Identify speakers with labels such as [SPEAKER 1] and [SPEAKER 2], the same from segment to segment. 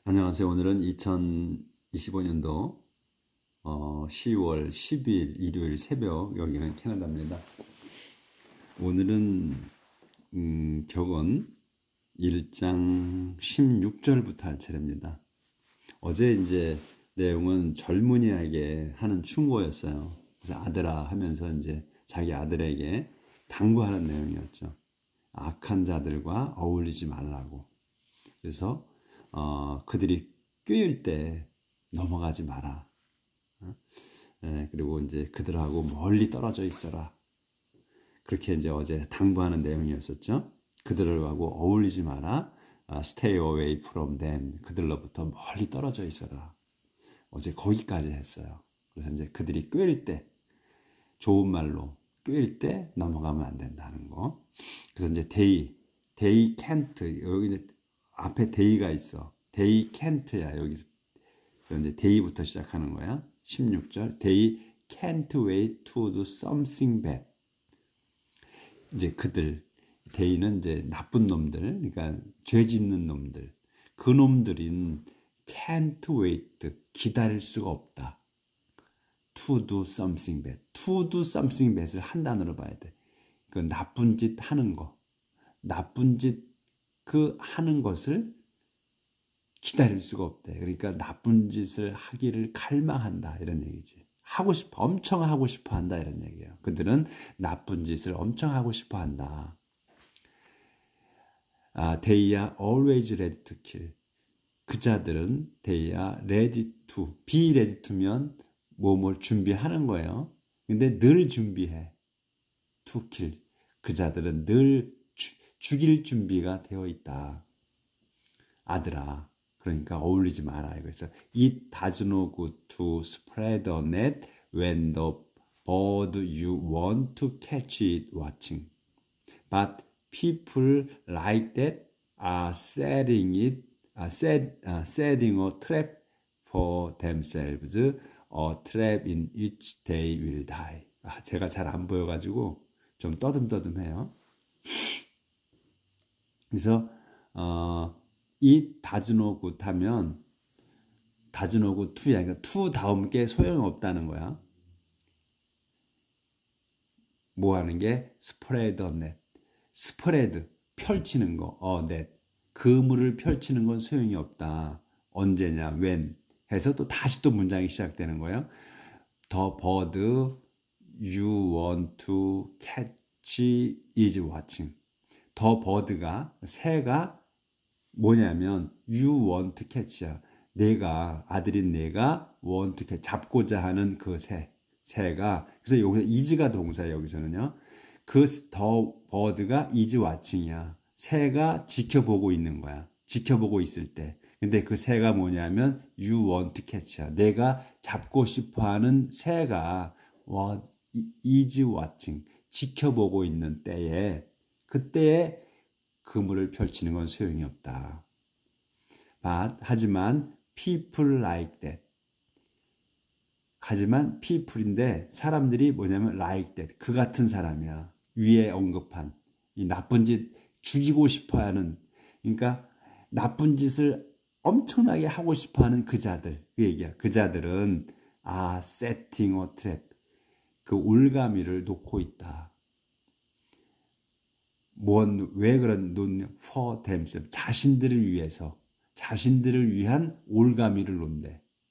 [SPEAKER 1] 안녕하세요. 오늘은 2025년도 10월 10일 일요일 새벽, 여기는 캐나다입니다. 오늘은 격언 1장 16절부터 할 차례입니다. 어제 이제 내용은 젊은이에게 하는 충고였어요. 그래서 아들아 하면서 이제 자기 아들에게 당부하는 내용이었죠. 악한 자들과 어울리지 말라고. 그래서 그들이 꾀일 때 넘어가지 마라. 그리고 이제 그들하고 멀리 떨어져 있어라. 그렇게 이제 어제 당부하는 내용이었었죠. 그들하고 어울리지 마라. Stay away from them. 그들로부터 멀리 떨어져 있어라. 어제 거기까지 했어요. 그래서 이제 그들이 꾀일 때, 좋은 말로 꾀일 때 넘어가면 안 된다는 거. 그래서 이제 they can't, 여기 이제 앞에 day가 있어. they can't야. 여기서 이제 day부터 시작하는 거야. 16절. They can't wait to do something bad. 이제 그들, day는 이제 나쁜 놈들, 그러니까 죄 짓는 놈들. 그 놈들인 can't wait, 기다릴 수가 없다. to do something bad. to do something bad을 한 단어로 봐야 돼. 그 나쁜 짓 하는 거. 나쁜 짓 그 하는 것을 기다릴 수가 없대. 그러니까 나쁜 짓을 하기를 갈망한다, 이런 얘기지. 하고 싶어, 엄청 하고 싶어 한다, 이런 얘기예요. 그들은 나쁜 짓을 엄청 하고 싶어 한다. They are always ready to kill. 그 자들은 they are ready to, be ready to면 뭘 준비하는 거예요. 근데 늘 준비해. to kill. 그 자들은 늘 죽일 준비가 되어 있다. 아들아, 그러니까 어울리지 마라. 그래서 it does no good to spread a net when the bird you want to catch it watching. But people like that are setting a trap for themselves, a trap in which they will die. 제가 잘 안 보여가지고 좀 떠듬떠듬해요. 그래서 이 다즈노굿 하면 다즈노굿 투야. 그러니까 투 다음 게 소용없다는 거야. 뭐 하는 게 스프레드 넷. 스프레드 펼치는 거. 넷. 그물을 펼치는 건 소용이 없다. 언제냐? when 해서 또 다시 또 문장이 시작되는 거예요. The bird you want to catch is watching. 더 버드가, 새가 뭐냐면 you want to catch야. 아들인 내가 want to catch, 잡고자 하는 그 새가. 그래서 여기서 is가 동사예요. 여기서는요. 더 버드가 is watching이야. 새가 지켜보고 있는 거야. 지켜보고 있을 때. 근데 그 새가 뭐냐면 you want to catch야. 내가 잡고 싶어하는 새가 is watching, 지켜보고 있는 때에, 그때에 그물을 펼치는 건 소용이 없다. 하지만 people like that. 하지만 people인데 사람들이 뭐냐면 like that. 그 같은 사람이야. 위에 언급한 이 나쁜 짓 죽이고 싶어하는, 그러니까 나쁜 짓을 엄청나게 하고 싶어하는 그 자들. 그 얘기야. 그 자들은 setting a trap. 그 올가미를 놓고 있다. 왜 놓냐? for themselves. 자신들을 위해서, 자신들을 위한 올가미를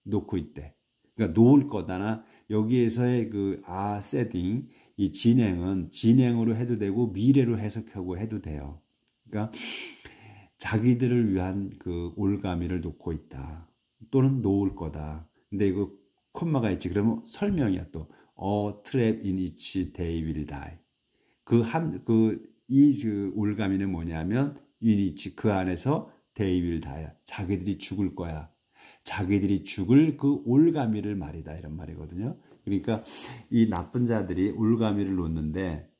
[SPEAKER 1] 놓고 있대. 그러니까 놓을 거다나, 여기에서의 setting, 이 진행으로 해도 되고 미래로 해석하고 해도 돼요. 그러니까 자기들을 위한 그 올가미를 놓고 있다. 또는 놓을 거다. 근데 이거 콤마가 있지. 그러면 설명이야 또. A trap in which they will die. 이 올가미는 뭐냐면 유니치, 그 안에서 they will die. 자기들이 죽을 거야. 자기들이 죽을 그 올가미를 말이다, 이런 말이거든요. 그러니까 이 나쁜 자들이 올가미를 놓는데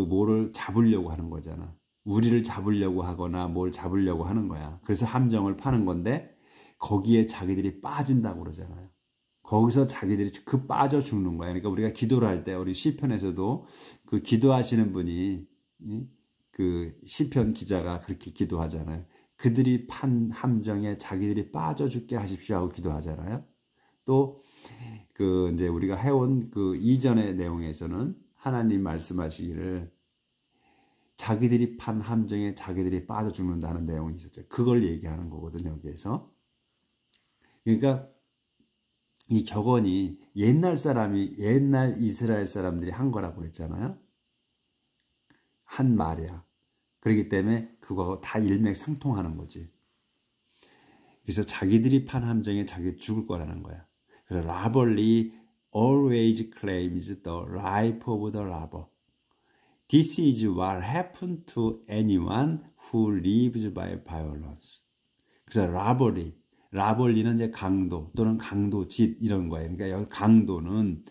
[SPEAKER 1] 뭐를 잡으려고 하는 거잖아. 우리를 잡으려고 하거나 뭘 잡으려고 하는 거야. 그래서 함정을 파는 건데 거기에 자기들이 빠진다고 그러잖아요. 거기서 자기들이 빠져 죽는 거야. 그러니까 우리가 기도를 할 때, 우리 시편에서도 그 기도하시는 분이, 그 시편 기자가 그렇게 기도하잖아요. 그들이 판 함정에 자기들이 빠져 죽게 하십시오 하고 기도하잖아요. 또 그 이제 우리가 해온 그 이전의 내용에서는 하나님 말씀하시기를 자기들이 판 함정에 자기들이 빠져 죽는다는 내용이 있었죠. 그걸 얘기하는 거거든요, 여기에서. 그러니까 이 격언이 옛날 이스라엘 사람들이 한 거라고 그랬잖아요. 한 말이야. 그렇기 때문에 그거하고 다 일맥상통하는 거지. 그래서 자기들이 판 함정에 자기 죽을 거라는 거야. 그래서 robbery always claims the life of the robber. This is what happened to anyone who lives by violence. 그래서 robbery는 이제 강도 또는 강도짓 이런 거예요. 그러니까 여기 강도는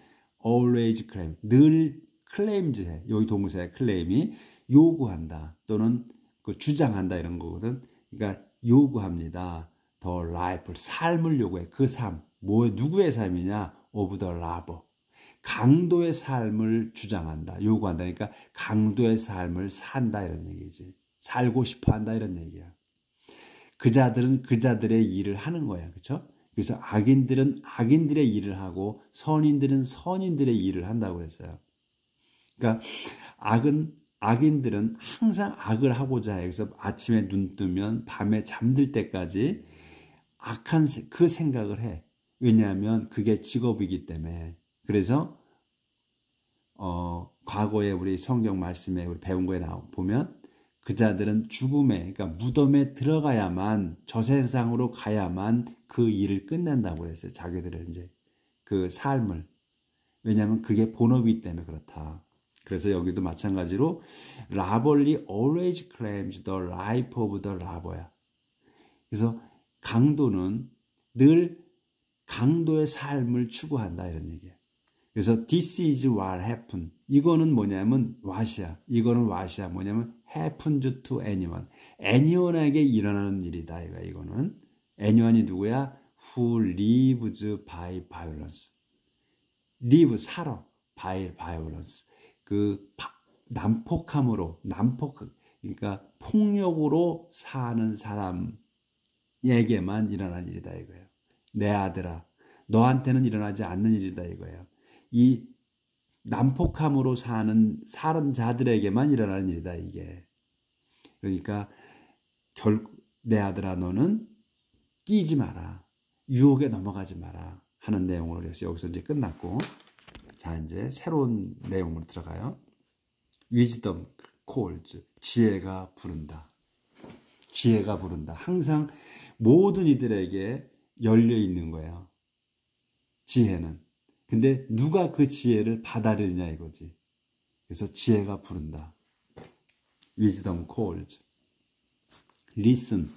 [SPEAKER 1] always claim, 늘 claims 해. 여기 동사의 claim이 요구한다 또는 그 주장한다 이런 거거든. 그러니까 요구합니다. The life, 삶을 요구해. 그 삶, 누구의 삶이냐? Of the robber. 강도의 삶을 주장한다, 요구한다. 그러니까 강도의 삶을 산다 이런 얘기지. 살고 싶어한다 이런 얘기야. 그자들은 그자들의 일을 하는 거야, 그렇죠? 그래서 악인들은 악인들의 일을 하고 선인들은 선인들의 일을 한다고 그랬어요. 그러니까 악인들은 항상 악을 하고자 해. 그래서 아침에 눈 뜨면 밤에 잠들 때까지 악한 그 생각을 해. 왜냐하면 그게 직업이기 때문에. 그래서 과거에 우리 성경 말씀에 우리 배운 거에 보면 그자들은 죽음에, 그러니까 무덤에 들어가야만, 저 세상으로 가야만 그 일을 끝낸다고 그랬어요. 자기들을 이제 그 삶을. 왜냐하면 그게 본업이기 때문에 그렇다. 그래서 여기도 마찬가지로 robbery always claims the life of the robber야. 그래서 강도는 늘 강도의 삶을 추구한다 이런 얘기예요. 그래서 this is what happened. 이거는 뭐냐면 what이야. 이거는 what이야. 뭐냐면 happened to anyone. anyone에게 일어나는 일이다. 이거는 anyone이 누구야? Who lives by violence. live 살아. by violence. 그 난폭함으로 그러니까 폭력으로 사는 사람에게만 일어난 일이다 이거예요. 내 아들아, 너한테는 일어나지 않는 일이다 이거예요. 이 난폭함으로 사는 자들에게만 일어나는 일이다 이게. 그러니까 내 아들아 너는 끼지 마라. 유혹에 넘어가지 마라 하는 내용으로 해서 여기서 이제 끝났고, 자 이제 새로운 내용으로 들어가요. Wisdom calls. 지혜가 부른다. 지혜가 부른다. 항상 모든 이들에게 열려 있는 거예요. 지혜는. 근데 누가 그 지혜를 받아들이냐 이거지. 그래서 지혜가 부른다. Wisdom calls. Listen.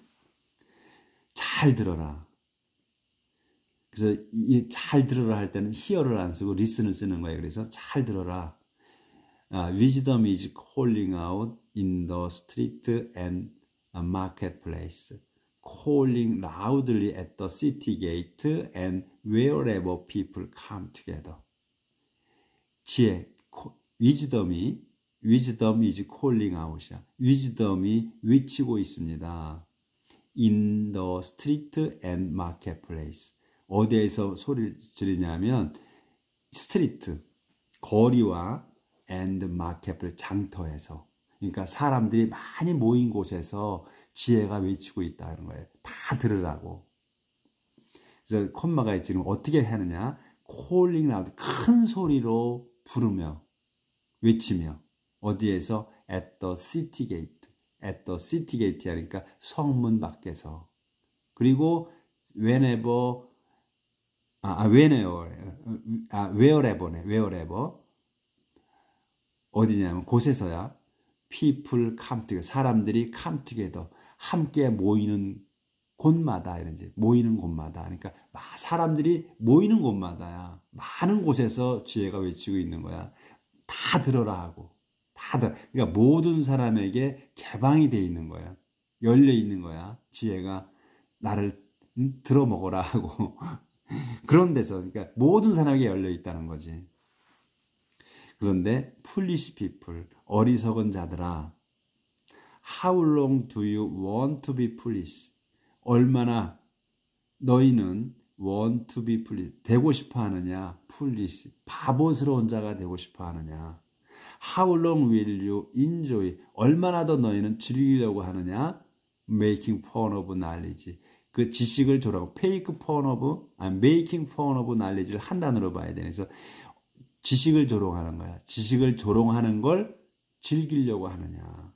[SPEAKER 1] 잘 들어라. 그래서 이 잘 들어라 할 때는 hear를 안 쓰고 listen을 쓰는 거예요. 그래서 잘 들어라. Wisdom is calling out in the street and marketplace. Calling loudly at the city gate and wherever people come together. 지혜, wisdom is calling out이야. wisdom이 외치고 있습니다. In the street and marketplace. 어디에서 소리를 지르냐면 스트리트, 거리와 and marketplace, 장터에서. 그러니까 사람들이 많이 모인 곳에서 지혜가 외치고 있다는 거예요. 다 들으라고. 그래서 콤마가 지금 어떻게 하느냐? calling loud, 큰 소리로 부르며 외치며. 어디에서? at the city gate. at the city gate 하니까 성문 밖에서. 그리고 wherever 어디냐면 곳에서야. people come together. 사람들이 come together. 함께 모이는 곳마다 이런지 모이는 곳마다. 그러니까 사람들이 모이는 곳마다야. 많은 곳에서 지혜가 외치고 있는 거야. 다 들어라 하고. 다 들어. 그러니까 모든 사람에게 개방이 돼 있는 거야. 열려 있는 거야. 지혜가 나를 들어 먹어라 하고. 그런 데서 그러니까 모든 사람에게 열려 있다는 거지. 그런데 foolish people, 어리석은 자들아, How long do you want to be pleased? 얼마나 너희는 want to be pleased, 되고 싶어 하느냐? please, 바보스러운 자가 되고 싶어 하느냐? How long will you enjoy? 얼마나 더 너희는 즐기려고 하느냐? Making fun of knowledge. 그 지식을 조롱, making fun of knowledge를 한 단어로 봐야 돼. 그래서 지식을 조롱하는 거야. 지식을 조롱하는 걸 즐기려고 하느냐?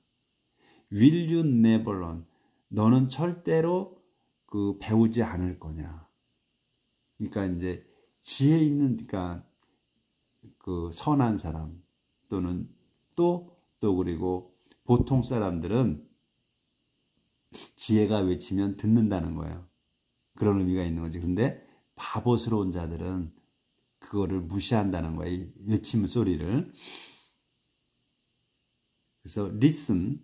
[SPEAKER 1] Will you never learn? 너는 절대로 그 배우지 않을 거냐? 그러니까 이제 지혜 있는, 그러니까 그 선한 사람 또는 또 그리고 보통 사람들은 지혜가 외치면 듣는다는 거예요. 그런 의미가 있는 거지. 그런데 바보스러운 자들은 그거를 무시한다는 거예요. 이 외침 소리를. 그래서 listen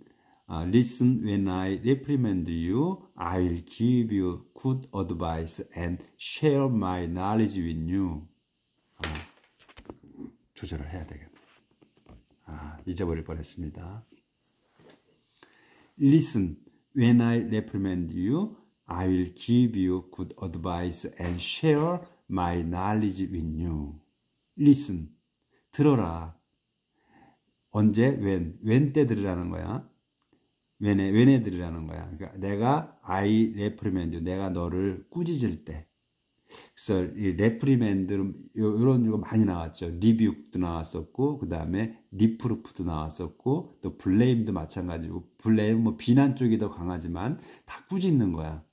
[SPEAKER 1] when I reprimand you, I will give you good advice and share my knowledge with you. 조절을 해야 되겠네. 잊어버릴 뻔했습니다. Listen when I reprimand you, I will give you good advice and share my knowledge with you. Listen, 들어라. 언제? when 때 들으라는 거야. when에 들으라는 거야. 그러니까 내가 I reprimand you, 내가 너를 꾸짖을 때. 그래서 이 reprimand 이런 거 많이 나왔죠. rebuke도 나왔었고, 그 다음에 reproof도 나왔었고, 또 blame도 마찬가지고, blame 뭐 비난 쪽이 더 강하지만 다 꾸짖는 거야.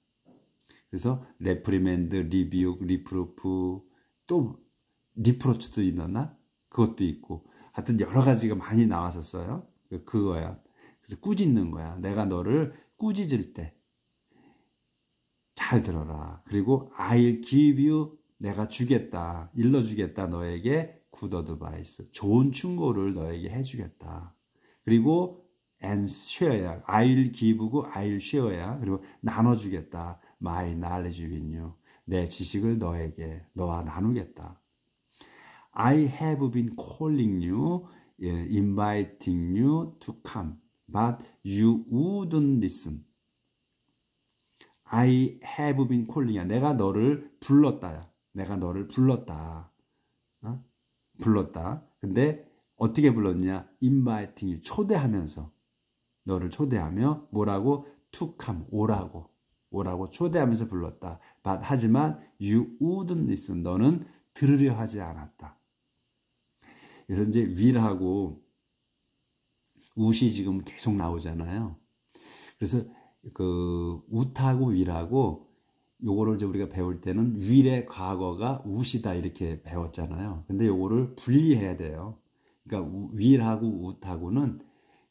[SPEAKER 1] 그래서 reprimand, rebuke, reproof, 또 reproach도 있었나? 그것도 있고, 하여튼 여러 가지가 많이 나왔었어요. 그거야. 그래서 꾸짖는 거야. 내가 너를 꾸짖을 때 잘 들어라. 그리고 I'll give you, 내가 주겠다, 일러주겠다, 너에게 good advice, 좋은 충고를 너에게 해주겠다. 그리고 and share야. I'll give고 I'll share야. 그리고 나눠주겠다. My knowledge with you, 내 지식을 너와 나누겠다. I have been calling you, inviting you to come, but you wouldn't listen. I have been calling이야. 내가 너를 불렀다야. 내가 너를 불렀다. 불렀다. 근데 어떻게 불렀냐? inviting you, 초대하면서. 너를 초대하며 뭐라고? to come, 오라고 초대하면서 불렀다. But 하지만 you wouldn't listen, 너는 들으려 하지 않았다. 그래서 이제 will하고 would이 지금 계속 나오잖아요. 그래서 그 would하고 will하고 요거를 이제 우리가 배울 때는 will의 과거가 would이다 이렇게 배웠잖아요. 근데 요거를 분리해야 돼요. 그러니까 will하고 would하고는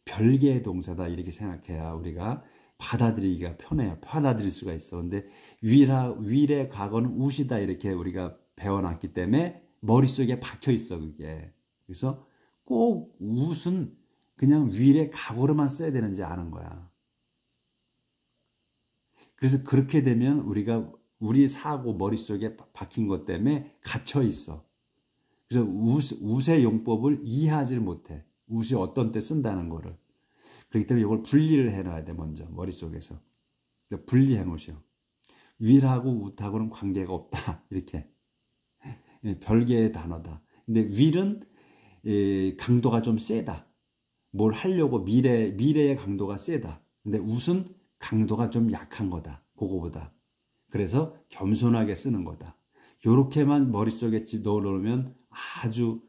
[SPEAKER 1] 별개의 동사다 이렇게 생각해야 우리가 받아들이기가 편해요. 받아들일 수가 있어. 근데 will의 과거는 would이다 이렇게 우리가 배워놨기 때문에 머릿속에 박혀 있어 그게. 그래서 꼭 would은 그냥 will의 과거로만 써야 되는지 아는 거야. 그래서 그렇게 되면 우리가 우리 사고 머릿속에 박힌 것 때문에 갇혀 있어. 그래서 would의 용법을 이해하지를 못해. would이 어떤 때 쓴다는 거를. 그렇기 때문에 이걸 분리를 해놔야 돼. 먼저 머릿속에서. 그러니까 분리해 놓으셔. will하고 would하고는 관계가 없다. 이렇게. 별개의 단어다. 근데 will은 강도가 좀 세다. 뭘 하려고 미래의 강도가 세다. 근데 would은 강도가 좀 약한 거다. 그거보다. 그래서 겸손하게 쓰는 거다. 요렇게만 머릿속에 넣어놓으면 아주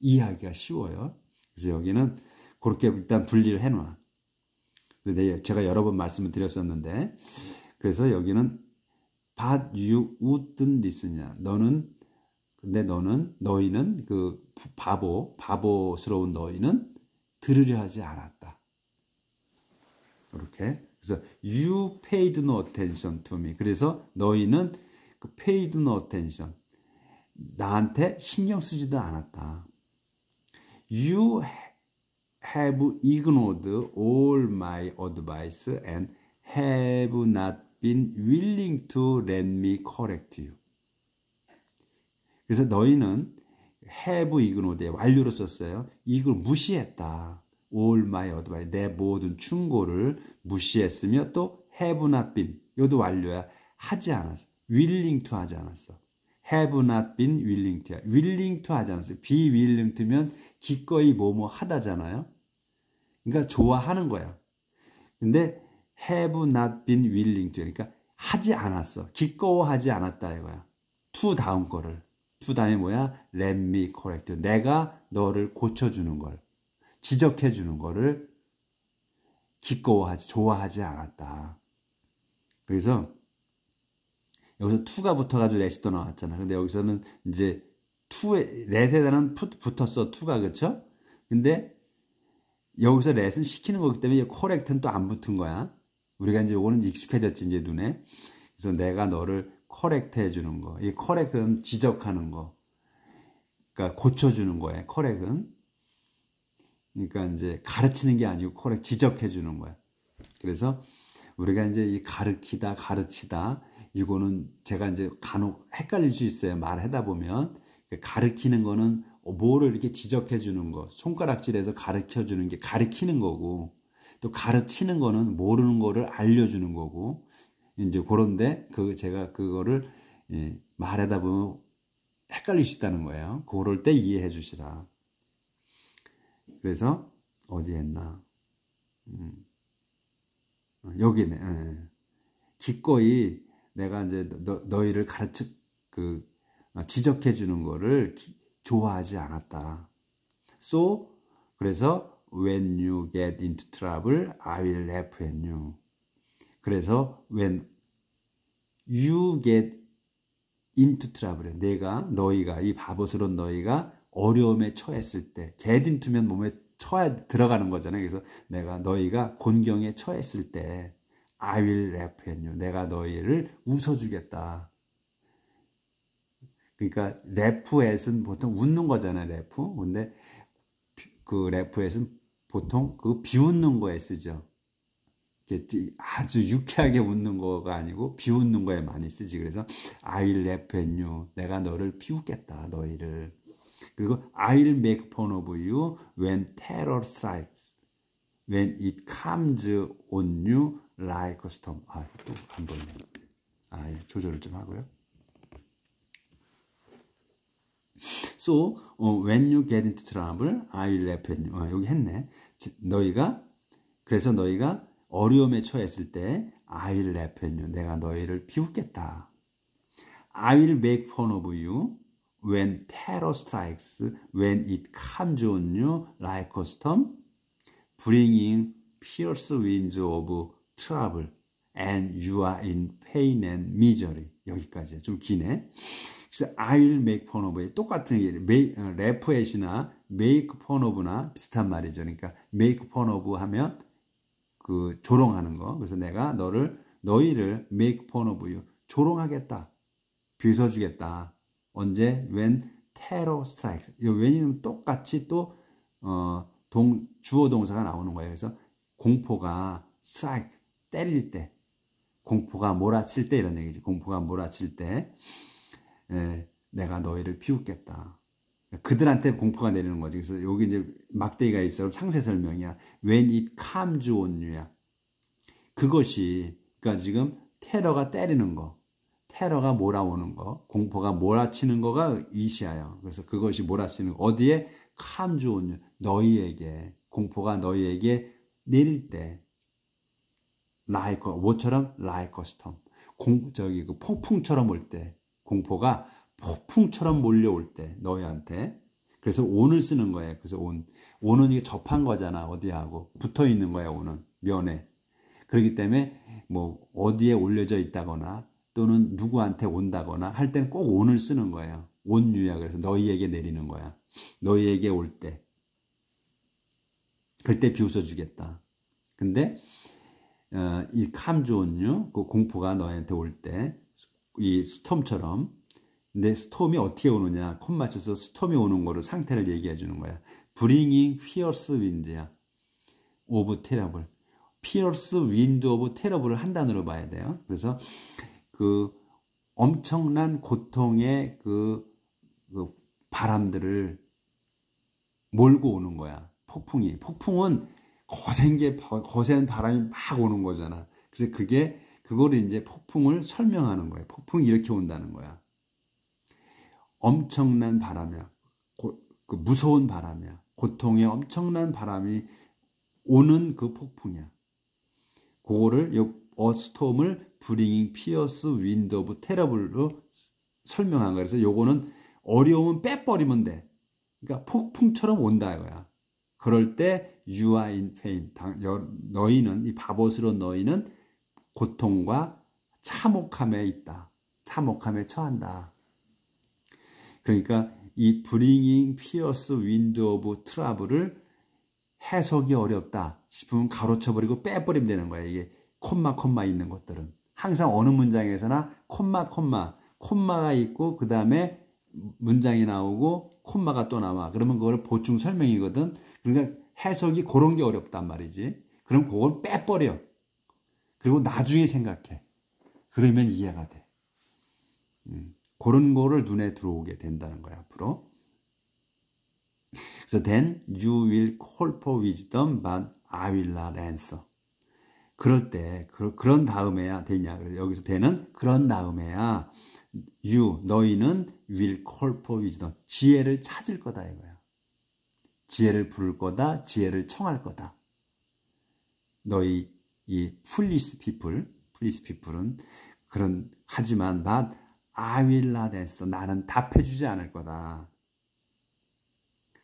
[SPEAKER 1] 이해하기가 쉬워요. 그래서 여기는 그렇게 일단 분리를 해놔. 제가 여러 번 말씀을 드렸었는데, 그래서 여기는 but you wouldn't listen이야. 너희는 그 바보스러운 너희는 들으려 하지 않았다. 이렇게. 그래서 you paid no attention to me. 그래서 너희는 paid no attention, 나한테 신경 쓰지도 않았다. You have ignored all my advice and have not been willing to let me correct you. 그래서 너희는 have ignored, 완료로 썼어요. 이걸 무시했다. all my advice, 내 모든 충고를 무시했으며 또 have not been, 요도 완료야. 하지 않았어. willing to 하지 않았어. have not been willing to, willing to 하지 않았어. be willing to면 기꺼이 뭐뭐 하다잖아요. 그러니까 좋아하는 거야. 근데 have not been willing to, 그러니까 하지 않았어. 기꺼워하지 않았다 이거야. to 다음 거를. to 다음에 뭐야? let me correct. 내가 너를 고쳐주는 걸, 지적해주는 거를 기꺼워하지, 좋아하지 않았다. 그래서 여기서 to가 붙어가지고 let이 또 나왔잖아. 근데 여기서는 이제 to에, let에다는 붙었어. to가, 그쵸? 근데 여기서 let은 시키는 거기 때문에 correct는 또 안 붙은 거야. 우리가 이제 요거는 익숙해졌지, 이제 눈에. 그래서 내가 너를 correct 해주는 거. 이 correct은 지적하는 거. 그러니까 고쳐주는 거예요. correct은. 그러니까 이제 가르치는 게 아니고 correct, 지적해주는 거야. 그래서 우리가 이제 이 가르치다, 이거는 제가 이제 간혹 헷갈릴 수 있어요. 말하다 보면. 가르치는 거는 뭐를 이렇게 지적해 주는 거, 손가락질해서 가르쳐 주는 게 가르치는 거고, 또 가르치는 거는 모르는 거를 알려주는 거고, 이제 그런데 제가 그거를 말하다 보면 헷갈릴 수 있다는 거예요. 그럴 때 이해해 주시라. 그래서 어디 했나? 여기네. 기꺼이 내가 이제 너희를 지적해 주는 거를 좋아하지 않았다. So, 그래서 when you get into trouble, I will laugh at you. 그래서 when you get into trouble, 너희가 이 바보스러운 너희가 어려움에 처했을 때, get into면 몸에 들어가는 거잖아요. 그래서 너희가 곤경에 처했을 때 I will laugh at you. 내가 너희를 웃어주겠다. 그러니까 laugh at은 보통 웃는 거잖아요. laugh. 근데 그 laugh at은 보통 비웃는 거에 쓰죠. 아주 유쾌하게 웃는 거가 아니고 비웃는 거에 많이 쓰지. 그래서 I will laugh at you. 내가 너를 비웃겠다. 너희를. 그리고 I will make fun of you when terror strikes. When it comes on you like a storm. 또 안 보이네. 조절을 좀 하고요. So, when you get into trouble, I will laugh at you. 여기 했네. 그래서 너희가 어려움에 처했을 때, I will laugh at you. 내가 너희를 비웃겠다. I will make fun of you when terror strikes, when it comes on you like a storm, bringing fierce winds of trouble, and you are in pain and misery. 여기까지 좀 기네. 그래서 I will make fun of you. 똑같은 게 laugh at이나 make fun of나 비슷한 말이죠. 그러니까 make fun of 하면 조롱하는 거. 그래서 내가 너희를 make fun of you. 조롱하겠다. 비웃어주겠다. 언제? When terror strikes. when이면 똑같이 또 주어 동사가 나오는 거예요. 그래서 공포가 strike, 때릴 때, 공포가 몰아칠 때 이런 얘기지. 공포가 몰아칠 때 내가 너희를 비웃겠다. 그들한테 공포가 내리는 거지. 그래서 여기 이제 막대기가 있어. 상세 설명이야. When it comes on you야. 그것이, 그러니까 지금 테러가 때리는 거, 테러가 몰아오는 거, 공포가 몰아치는 거가 위시하여. 그래서 그것이 몰아치는 거. 어디에? comes on you. 너희에게, 공포가 너희에게 내릴 때, like, 뭐처럼? like a storm. 폭풍처럼 올 때, 공포가 폭풍처럼 몰려올 때, 너희한테. 그래서 on을 쓰는 거예요. 그래서 on은 이게 접한 거잖아. 어디하고. 붙어 있는 거야, on은. 면에. 그렇기 때문에, 어디에 올려져 있다거나, 또는 누구한테 온다거나 할 때는 꼭 on을 쓰는 거예요. on you야. 그래서 너희에게 내리는 거야. 너희에게 올 때. 그럴 때 비웃어주겠다. 근데, 이 comes on you, 그 공포가 너희한테 올 때, 이 스톰처럼. 근데 스톰이 어떻게 오느냐? 콤 맞춰서 스톰이 오는 거를 상태를 얘기해 주는 거야. Bringing fierce wind야. of terrible. fierce wind of terrible을 한 단어로 봐야 돼요. 그래서 엄청난 고통의 바람들을 몰고 오는 거야. 폭풍은 거센 바람이 막 오는 거잖아. 그래서 그거를 이제 폭풍을 설명하는 거예요. 폭풍이 이렇게 온다는 거야. 엄청난 바람이야. 그 무서운 바람이야. 고통의 엄청난 바람이 오는 그 폭풍이야. 그거를 어스톰을 bringing fierce wind of terror로 설명한 거야. 그래서 요거는 어려우면 빼버리면 돼. 그러니까 폭풍처럼 온다 이거야. 그럴 때 you are in pain. 너희는 이 바보스러운 너희는 고통과 참혹함에 있다. 참혹함에 처한다. 그러니까 이 bringing fierce wind of trouble을 해석이 어렵다 싶으면 가로쳐버리고 빼버리면 되는 거야. 이게 콤마 있는 것들은 항상 어느 문장에서나 콤마가 있고 그 다음에 문장이 나오고 콤마가 또 나와. 그러면 그걸 보충 설명이거든. 그러니까 해석이 그런 게 어렵단 말이지. 그럼 그걸 빼버려. 그리고 나중에 생각해. 그러면 이해가 돼. 그런 거를 눈에 들어오게 된다는 거야, 앞으로. 그래서 then you will call for wisdom, but I will not answer. 그럴 때, 그런 다음에야 되냐. 여기서 then은 그런 다음에야 너희는 will call for wisdom. 지혜를 찾을 거다 이거야. 지혜를 부를 거다. 지혜를 청할 거다. 너희 이 foolish people은 하지만 but I will not answer. 나는 답해주지 않을 거다.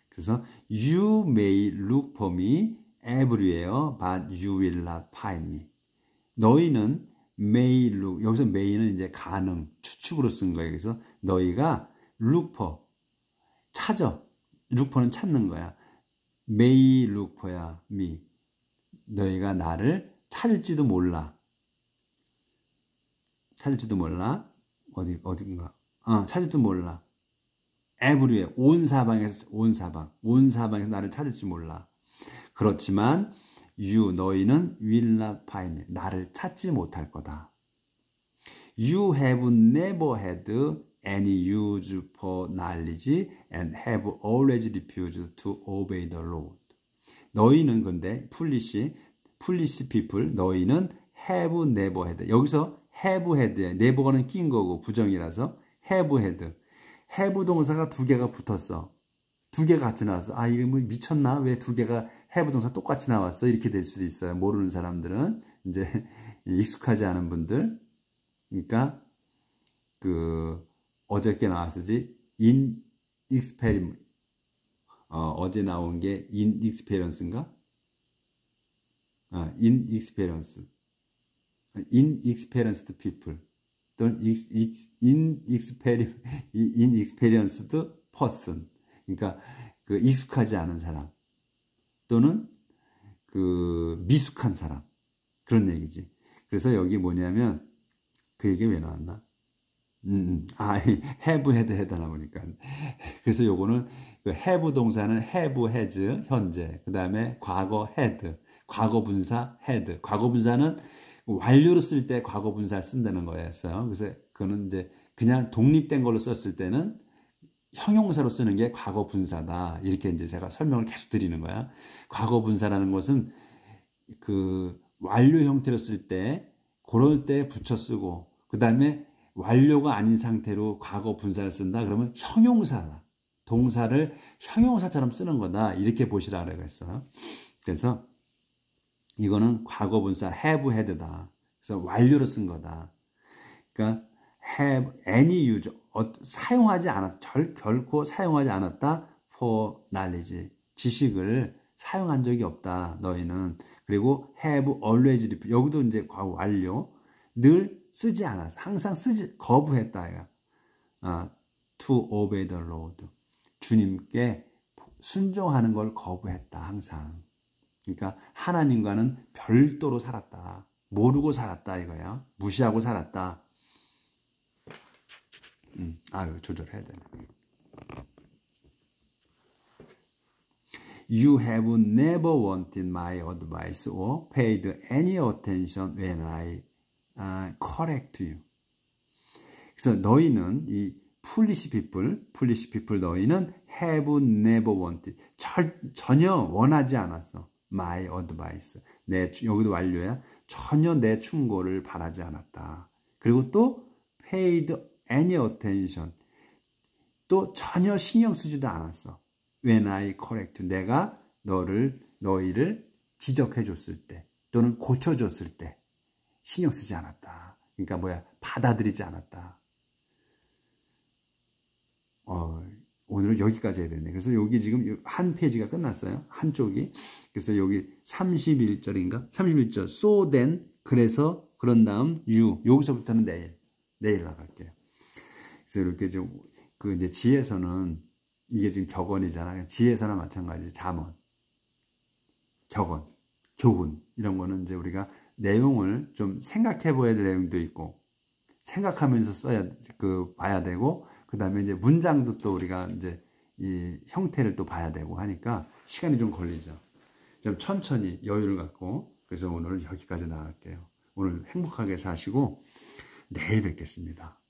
[SPEAKER 1] 그래서 you may look for me everywhere, but you will not find me. 너희는 may look, 여기서 may는 이제 가능, 추측으로 쓴 거예요. 그래서 너희가 look for, 찾아. look for는 찾는 거야. may look for야, me. 너희가 나를 찾을지도 몰라. 어딘가. 찾을지도 몰라. everywhere, 온 사방에서 나를 찾을지 몰라. 그렇지만 너희는 will not find me. 나를 찾지 못할 거다. You have never had any use for knowledge and have always refused to obey the Lord. 너희는 근데 foolish people, 너희는 have never had. 여기서 have had에 never는 낀 거고 부정이라서 have had. have 동사가 두 개가 붙었어. 두 개가 같이 나왔어. 아, 이게 뭐 미쳤나? 왜 두 개가 have 동사 똑같이 나왔어? 이렇게 될 수도 있어요. 모르는 사람들은. 이제 익숙하지 않은 분들. 그러니까 어저께 나왔었지. inexperiment. 어제 나온 게 inexperience인가? inexperienced people. 또는 inexperienced person. 그러니까 익숙하지 않은 사람 또는 미숙한 사람 그런 얘기지. 그래서 여기 뭐냐면 그 얘기 왜 나왔나? have had 하다 보니까 그래서 요거는 have 동사는 have has 현재 그 다음에 과거 had 과거 분사 had 과거 분사는 완료로 쓸 때 과거 분사를 쓴다는 거였어요. 그래서 그거는 이제 그냥 독립된 걸로 썼을 때는 형용사로 쓰는 게 과거 분사다. 이렇게 이제 제가 설명을 계속 드리는 거야. 과거 분사라는 것은 완료 형태로 쓸 때, 그럴 때 붙여 쓰고, 그 다음에 완료가 아닌 상태로 과거 분사를 쓴다. 그러면 형용사다. 동사를 형용사처럼 쓰는 거다. 이렇게 보시라고 했어요. 그래서 이거는 과거 분사 have had다. 그래서 완료로 쓴 거다. 그러니까 have any use 사용하지 않았다. 결코 사용하지 않았다. for knowledge 지식을 사용한 적이 없다. 너희는. 그리고 have always 여기도 이제 과거 완료 늘 쓰지 않았어. 항상 거부했다. to obey the Lord 주님께 순종하는 걸 거부했다. 항상. 그러니까 하나님과는 별도로 살았다. 모르고 살았다 이거야. 무시하고 살았다. 조절해야 되네. You have never wanted my advice or paid any attention when I correct you. 그래서 너희는 이 foolish people 너희는 have never wanted. 전혀 원하지 않았어. my advice. 여기도 완료야. 전혀 내 충고를 바라지 않았다. 그리고 또 paid any attention. 또 전혀 신경 쓰지도 않았어. when I correct. 내가 너희를 지적해 줬을 때 또는 고쳐 줬을 때 신경 쓰지 않았다. 그러니까 받아들이지 않았다. 오늘은 여기까지 해야 되네. 그래서 여기 지금 한 페이지가 끝났어요. 한쪽이. 그래서 여기 31절인가? 31절. So then. 그래서 그런 다음 you. 여기서부터는 내일 나갈게요. 그래서 이렇게 좀 이제 지혜서는 이게 지금 격언이잖아요. 지혜서나 마찬가지. 잠언, 격언, 교훈 이런 거는 이제 우리가 내용을 좀 생각해 봐야 될 내용도 있고 생각하면서 봐야 되고 그다음에 이제 문장도 또 우리가 이제 이 형태를 또 봐야 되고 하니까 시간이 좀 걸리죠. 좀 천천히 여유를 갖고 그래서 오늘은 여기까지 나갈게요. 오늘 행복하게 사시고 내일 뵙겠습니다.